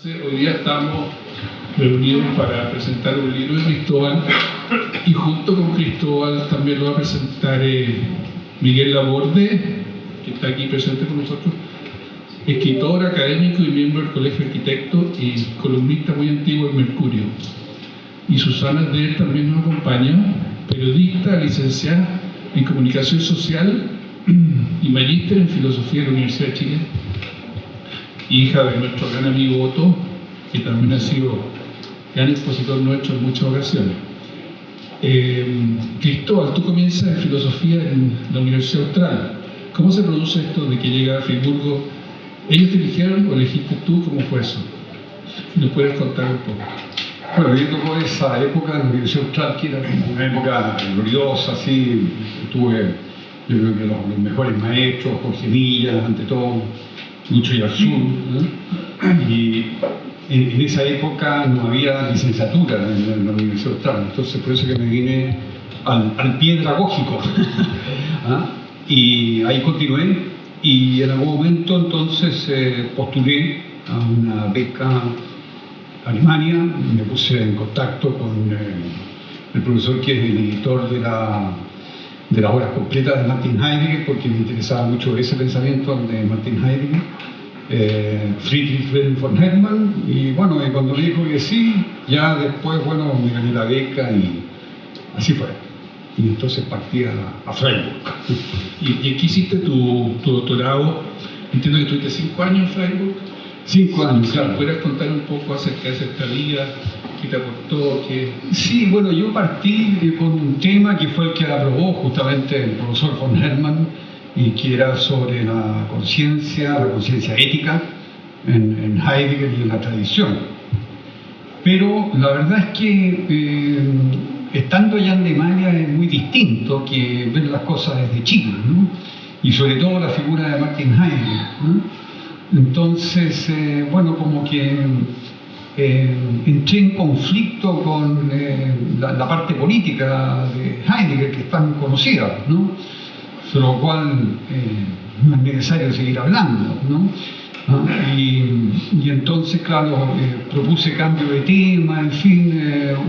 Hoy día estamos reunidos para presentar un libro de Cristóbal y junto con Cristóbal también lo va a presentar Miguel Laborde, que está aquí presente con nosotros, escritor, académico y miembro del Colegio de Arquitectos y columnista muy antiguo en Mercurio. Y Susana Eder también nos acompaña, periodista, licenciada en Comunicación Social y magíster en Filosofía de la Universidad de Chile, hija de nuestro gran amigo Otto, que también ha sido gran expositor nuestro en muchas ocasiones. Cristóbal, tú comienzas en Filosofía en la Universidad Austral. ¿Cómo se produce esto de que llega a Friburgo? ¿Ellos te eligieron o elegiste tú? ¿Cómo fue eso? ¿Nos puedes contar un poco? Bueno, yo tocó esa época en la Universidad Austral, que era como una época gloriosa, así. Tuve, yo creo que los mejores maestros, Jorge Villa, ante todo, Lucho Yarzún, ¿no? Y en esa época no había licenciatura en la Universidad Austral, entonces por eso que me vine al pie pedagógico. ¿Ah? Y ahí continué, y en algún momento entonces postulé a una beca a Alemania, me puse en contacto con el profesor que es el editor de las obras completas de Martin Heidegger, porque me interesaba mucho ese pensamiento de Martin Heidegger, Friedrich Wilhelm von Hermann, y bueno, cuando me dijo que sí, ya después, bueno, me gané la beca y así fue. Y entonces partí a Freiburg. ¿Y aquí hiciste tu doctorado? Entiendo que tuviste 5 años en Freiburg. 5 años, claro. ¿Puedes contar un poco acerca de esa estadía? ¿Qué te aportó? Sí, bueno, yo partí con un tema que fue el que aprobó justamente el profesor von Hermann, y que era sobre la conciencia ética en Heidegger y en la tradición. Pero la verdad es que estando allá en Alemania es muy distinto que ver las cosas desde Chile, ¿no? Y sobre todo la figura de Martin Heidegger, ¿no? Entonces, bueno, como que entré en conflicto con la parte política de Heidegger, que es tan conocida, ¿no? Sobre lo cual no es necesario seguir hablando, ¿no? Y entonces, claro, propuse cambio de tema, en fin,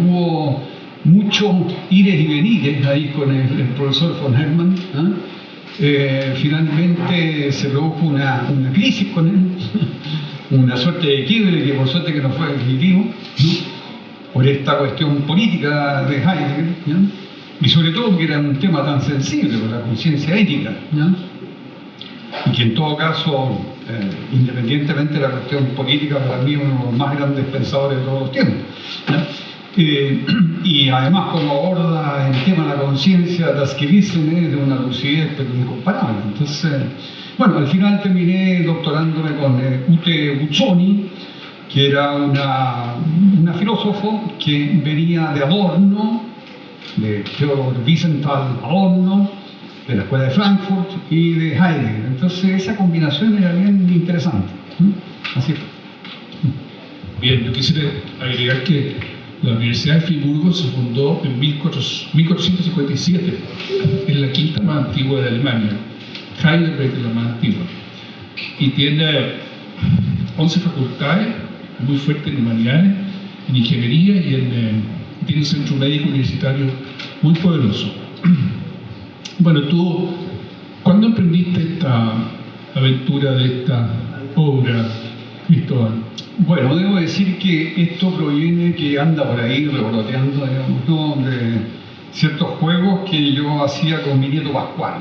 hubo mucho ires y venires ahí con el profesor von Hermann, ¿no? Finalmente se produjo una crisis con él, una suerte de quiebre que por suerte que no fue definitivo, ¿no? Por esta cuestión política de Heidegger, ¿no? Y sobre todo porque era un tema tan sensible, por la conciencia ética, ¿no? Y que en todo caso, independientemente de la cuestión política, para mí uno de los más grandes pensadores de todos los tiempos, ¿no? Y además como aborda el tema de la conciencia, das Gewissen, de una lucidez pero incomparable. Entonces, bueno, al final terminé doctorándome con Ute Guzzoni, que era una filósofo que venía de Adorno, de Theodor Wiesenthal Adorno, de la Escuela de Frankfurt y de Heidegger. Entonces esa combinación era bien interesante, ¿no? Así fue. Bien, yo quisiera agregar que la Universidad de Friburgo se fundó en 1457, es la quinta más antigua de Alemania. Heidelberg es la más antigua. Y tiene 11 facultades, muy fuertes en humanidades, en ingeniería y tiene un centro médico universitario muy poderoso. Bueno, tú, ¿cuándo emprendiste esta aventura de esta obra, Cristóbal? Bueno, debo decir que esto proviene, que anda por ahí revoloteando, digamos, ¿no? De ciertos juegos que yo hacía con mi nieto Pascual.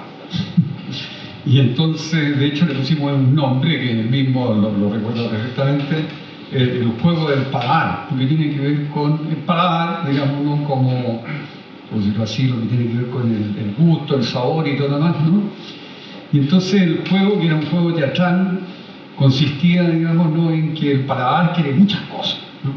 Y entonces, de hecho, le pusimos un nombre que él mismo lo recuerda perfectamente, el juego del paladar, porque tiene que ver con el paladar, digamos, ¿no? Como, por decirlo así, lo que tiene que ver con el gusto, el sabor y todo lo demás, ¿no? Y entonces el juego, que era un juego teatral, consistía, digamos, ¿no? En que el paladar quiere muchas cosas, ¿no?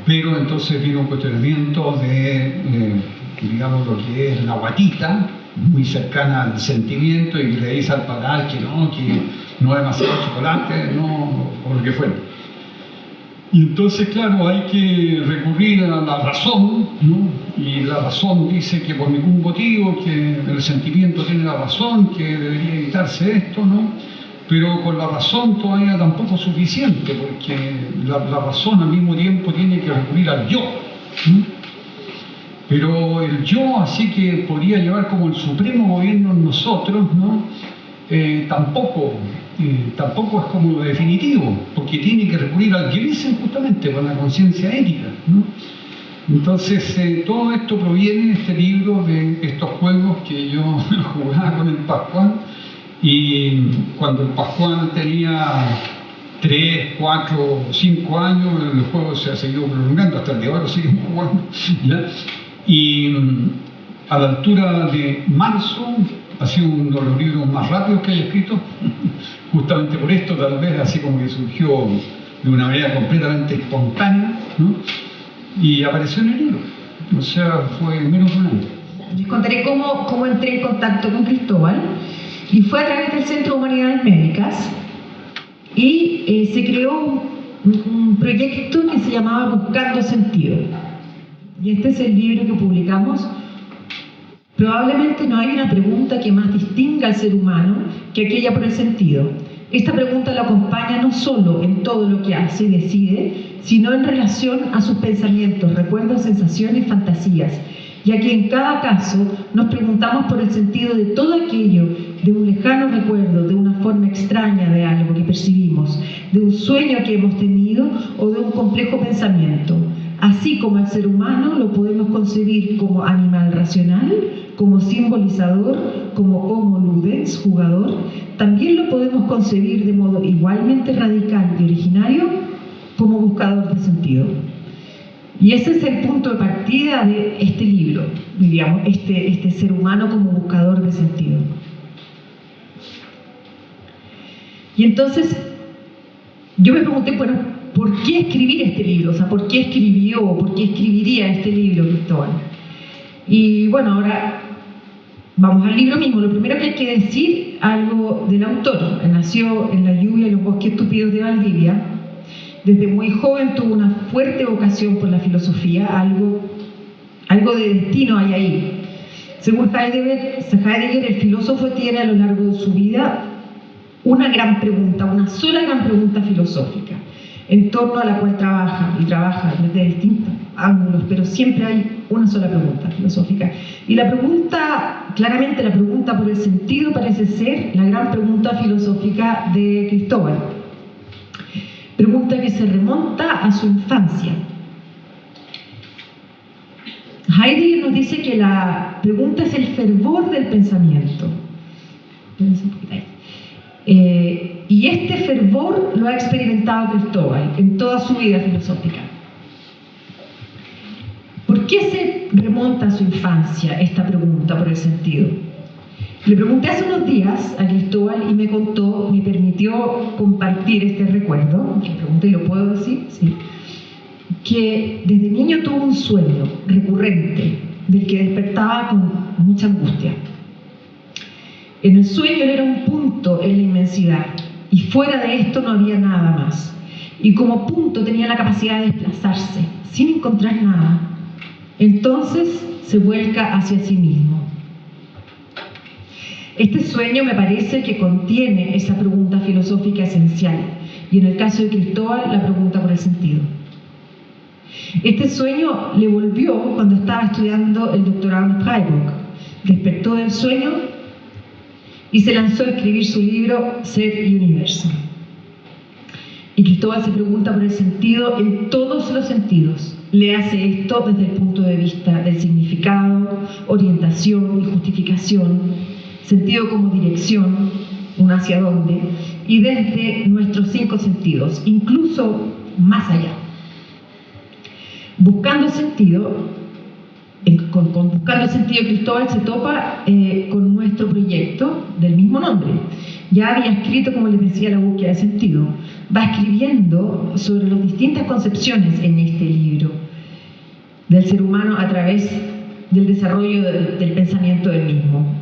Pero entonces vino un cuestionamiento de, digamos, lo que es la guatita, muy cercana al sentimiento, y que le dice al paladar que no demasiado chocolate, no, o lo que fuera. Y entonces, claro, hay que recurrir a la razón, ¿no? Y la razón dice que por ningún motivo, que el sentimiento tiene la razón, que debería evitarse esto, ¿no? pero con la razón todavía tampoco es suficiente, porque la razón al mismo tiempo tiene que recurrir al yo. Pero el yo, así que podría llevar como el supremo gobierno en nosotros, ¿no? Tampoco es como definitivo, porque tiene que recurrir al que dicen justamente con la conciencia ética, ¿no? Entonces, todo esto proviene de este libro, de estos juegos que yo jugaba con el Pascual, y cuando el Pascual tenía 3, 4, 5 años, el juego se ha seguido prolongando, hasta el día de hoy lo seguimos jugando, ¿ya? Y a la altura de marzo, ha sido uno de los libros más rápidos que haya escrito, justamente por esto, tal vez así como que surgió de una manera completamente espontánea, ¿no? Y apareció en el libro, o sea, fue menos de un año. Les contaré cómo entré en contacto con Cristóbal, y fue a través del Centro de Humanidades Médicas, y se creó un proyecto que se llamaba Buscando Sentido. Y este es el libro que publicamos. Probablemente no hay una pregunta que más distinga al ser humano que aquella por el sentido. Esta pregunta lo acompaña no solo en todo lo que hace y decide, sino en relación a sus pensamientos, recuerdos, sensaciones y fantasías, ya que en cada caso nos preguntamos por el sentido de todo aquello, de un lejano recuerdo, de una forma extraña de algo que percibimos, de un sueño que hemos tenido o de un complejo pensamiento. Así como al ser humano lo podemos concebir como animal racional, como simbolizador, como homo ludens, jugador, también lo podemos concebir de modo igualmente radical y originario como buscador de sentido. Y ese es el punto de partida de este libro, diríamos, este ser humano como buscador de sentido. Y entonces yo me pregunté, bueno, ¿por qué escribir este libro? O sea, ¿por qué escribió, por qué escribiría este libro Cristóbal? Y bueno, ahora vamos al libro mismo. Lo primero que hay que decir, algo del autor. Él nació en la lluvia y los bosques tupidos de Valdivia. Desde muy joven tuvo una fuerte vocación por la filosofía, algo de destino hay ahí. Según Heidegger, el filósofo tiene a lo largo de su vida una sola gran pregunta filosófica, en torno a la cual trabaja desde distintos ángulos, pero siempre hay una sola pregunta filosófica. Y la pregunta, claramente la pregunta por el sentido, parece ser la gran pregunta filosófica de Cristóbal. Pregunta que se remonta a su infancia. Heidegger nos dice que la pregunta es el fervor del pensamiento. Y este fervor lo ha experimentado Cristóbal en toda su vida filosófica. ¿Por qué se remonta a su infancia esta pregunta por el sentido? Le pregunté hace unos días a Cristóbal y me permitió compartir este recuerdo. Le pregunté, ¿lo puedo decir? Sí. Que desde niño tuvo un sueño recurrente del que despertaba con mucha angustia. En el sueño él era un punto en la inmensidad y fuera de esto no había nada más. Y como punto tenía la capacidad de desplazarse sin encontrar nada. Entonces se vuelca hacia sí mismo. Este sueño me parece que contiene esa pregunta filosófica esencial y en el caso de Cristóbal la pregunta por el sentido. Este sueño le volvió cuando estaba estudiando el doctorado en Freiburg. Despertó del sueño y se lanzó a escribir su libro Ser y Universo. Y Cristóbal se pregunta por el sentido en todos los sentidos. Le hace esto desde el punto de vista del significado, orientación y justificación, sentido como dirección, un hacia dónde, y desde nuestros 5 sentidos, incluso más allá. Buscando sentido, con Buscando Sentido, Cristóbal se topa con nuestro proyecto del mismo nombre. Ya había escrito, como les decía, la búsqueda de sentido. Va escribiendo sobre las distintas concepciones en este libro del ser humano a través del desarrollo del pensamiento del mismo.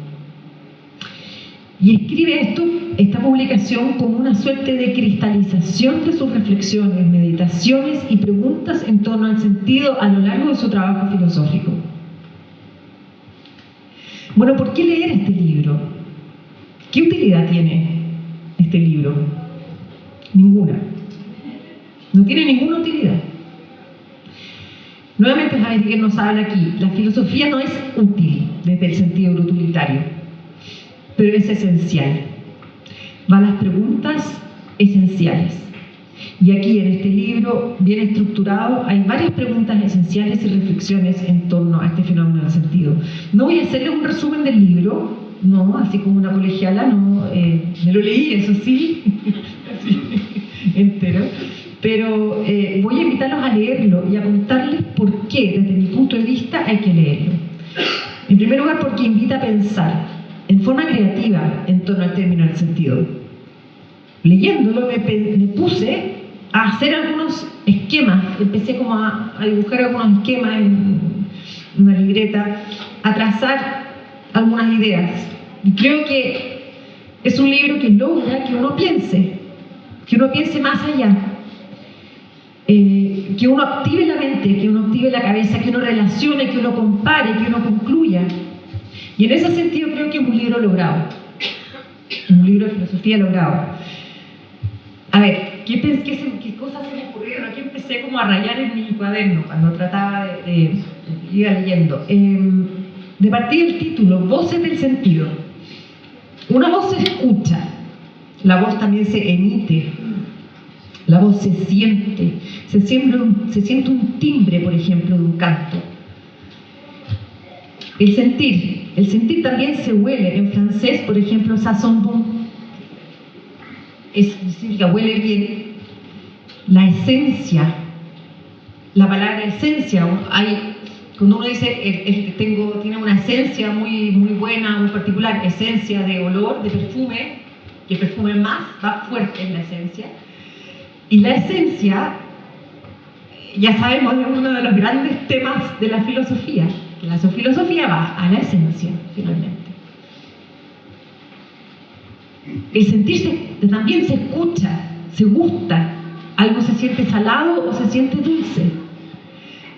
Y escribe esta publicación como una suerte de cristalización de sus reflexiones, meditaciones y preguntas en torno al sentido a lo largo de su trabajo filosófico. Bueno, ¿por qué leer este libro? ¿Qué utilidad tiene? este libro. Ninguna. No tiene ninguna utilidad. Nuevamente Heidegger nos habla aquí, la filosofía no es útil desde el sentido utilitario, pero es esencial. Va a las preguntas esenciales. Y aquí en este libro, bien estructurado, hay varias preguntas esenciales y reflexiones en torno a este fenómeno del sentido. No voy a hacerles un resumen del libro, no, así como una colegiala, no, me lo leí, eso sí, así, entero, pero voy a invitarlos a leerlo y a contarles por qué, desde mi punto de vista, hay que leerlo. En primer lugar, porque invita a pensar en forma creativa en torno al término del sentido. Leyéndolo me puse a hacer algunos esquemas, empecé como a dibujar algunos esquemas en una libreta, a trazar algunas ideas. Y creo que es un libro que logra que uno piense más allá, que uno active la mente, que uno active la cabeza, que uno relacione, que uno compare, que uno concluya. Y en ese sentido creo que es un libro logrado, un libro de filosofía logrado. A ver, ¿qué cosas se me ocurrieron? Aquí empecé como a rayar en mi cuaderno cuando trataba de ir leyendo. De partir del título, Voces del Sentido. Una voz se escucha, la voz también se emite, la voz se siente, se siente un timbre, por ejemplo, de un canto. El sentir también se huele. En francés, por ejemplo, ça sent bon. Significa huele bien. La esencia, la palabra esencia, cuando uno dice tiene una esencia muy buena, muy particular, esencia de olor, de perfume, que el perfume más va fuerte en la esencia. Y la esencia, ya sabemos, es uno de los grandes temas de la filosofía, que la filosofía va a la esencia, finalmente. El sentirse también se escucha, se gusta, algo se siente salado o se siente dulce.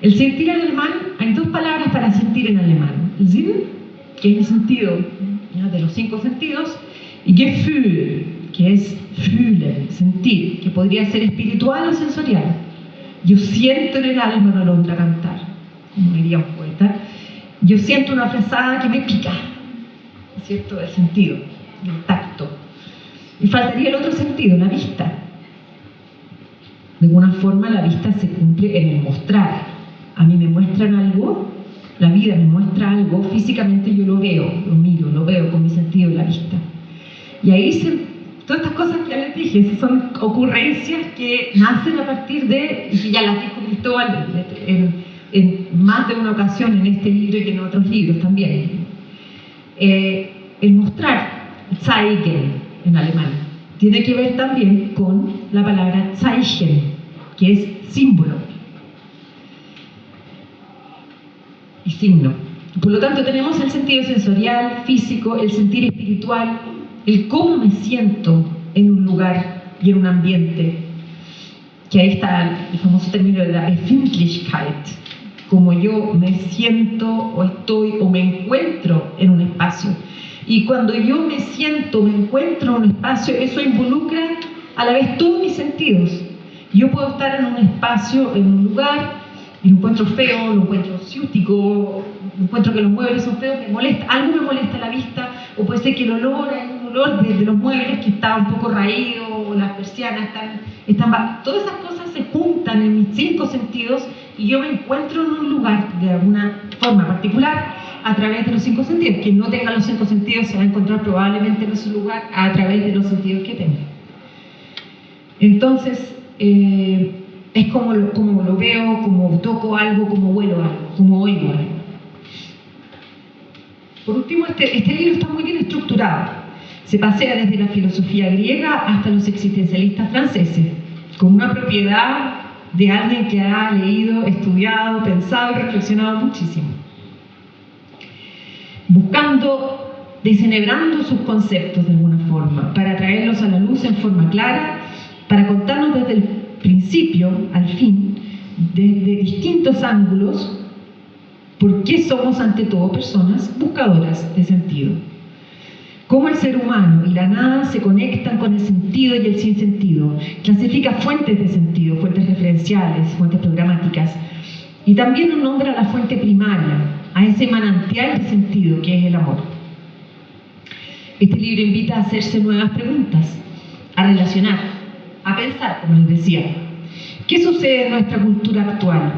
El sentir en alemán, hay dos palabras para sentir en alemán: Sinn, que es el sentido, ¿ya?, de los 5 sentidos, y Gefühl, que es fühlen, sentir, que podría ser espiritual o sensorial. Yo siento en el alma una alondra cantar, como diría un poeta. Yo siento una frazada que me pica, ¿cierto? El sentido, el tacto. Y faltaría el otro sentido, la vista. De alguna forma la vista se cumple en el mostrar. A mí me muestran algo, la vida me muestra algo, físicamente yo lo veo, lo miro, lo veo con mi sentido de la vista. Y ahí todas estas cosas que ya les dije, son ocurrencias que nacen a partir de, y que ya las dijo Cristóbal en más de una ocasión en este libro y en otros libros también. El mostrar, zeigen, en alemán, tiene que ver también con la palabra Zeichen, que es símbolo y signo. Por lo tanto, tenemos el sentido sensorial, físico, el sentir espiritual, el cómo me siento en un lugar y en un ambiente, que ahí está el famoso término de la Befindlichkeit, como yo me siento o estoy o me encuentro en un espacio. Y cuando yo me siento, me encuentro en un espacio, eso involucra a la vez todos mis sentidos. Yo puedo estar en un espacio, en un lugar, y lo encuentro feo, lo encuentro ciútico, encuentro que los muebles son feos, me molesta, algo me molesta a la vista, o puede ser que el olor, hay un olor de los muebles que está un poco raído, o las persianas están todas esas cosas se juntan en mis 5 sentidos y yo me encuentro en un lugar de alguna forma particular a través de los 5 sentidos. Quien no tenga los 5 sentidos se va a encontrar probablemente en ese lugar a través de los sentidos que tenga. Entonces, es como lo veo, como toco algo, como huelo algo, como oigo algo. Por último, este libro está muy bien estructurado. Se pasea desde la filosofía griega hasta los existencialistas franceses, con una propiedad de alguien que ha leído, estudiado, pensado y reflexionado muchísimo. Desenhebrando sus conceptos de alguna forma, para traerlos a la luz en forma clara, para contarnos desde el principio al fin, desde distintos ángulos, por qué somos ante todo personas buscadoras de sentido. cómo el ser humano y la nada se conectan con el sentido y el sinsentido. Clasifica fuentes de sentido, fuentes referenciales, fuentes programáticas, y también nombra a la fuente primaria, a ese manantial de sentido que es el amor. Este libro invita a hacerse nuevas preguntas, a relacionar, a pensar, como les decía. ¿Qué sucede en nuestra cultura actual?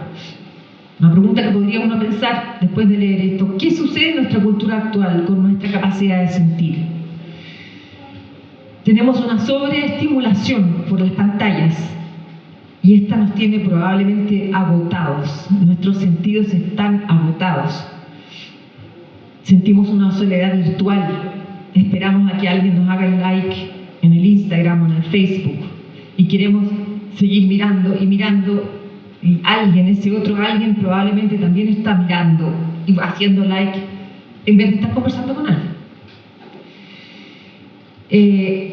Una pregunta que podría uno pensar después de leer esto. ¿Qué sucede en nuestra cultura actual con nuestra capacidad de sentir? Tenemos una sobreestimulación por las pantallas y esta nos tiene probablemente agotados. Nuestros sentidos están agotados. Sentimos una soledad virtual. Esperamos a que alguien nos haga el like en el Instagram o en el Facebook y queremos seguir mirando y mirando, y alguien, ese otro alguien probablemente también está mirando y haciendo like en vez de estar conversando con alguien.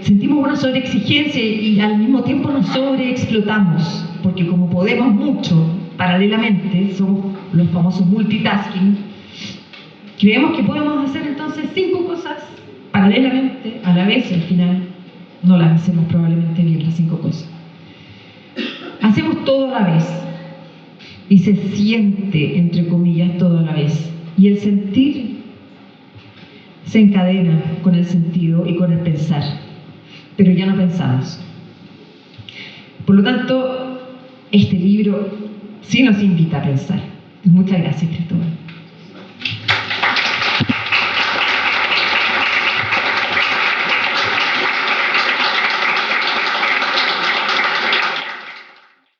Sentimos una sobreexigencia y al mismo tiempo nos sobreexplotamos, porque como podemos mucho paralelamente, somos los famosos multitasking, creemos que podemos hacer entonces 5 cosas paralelamente, a la vez, y al final no las hacemos probablemente bien las 5 cosas. Hacemos todo a la vez y se siente, entre comillas, todo a la vez. Y el sentir se encadena con el sentido y con el pensar, pero ya no pensamos. Por lo tanto, este libro sí nos invita a pensar. Muchas gracias, Cristóbal.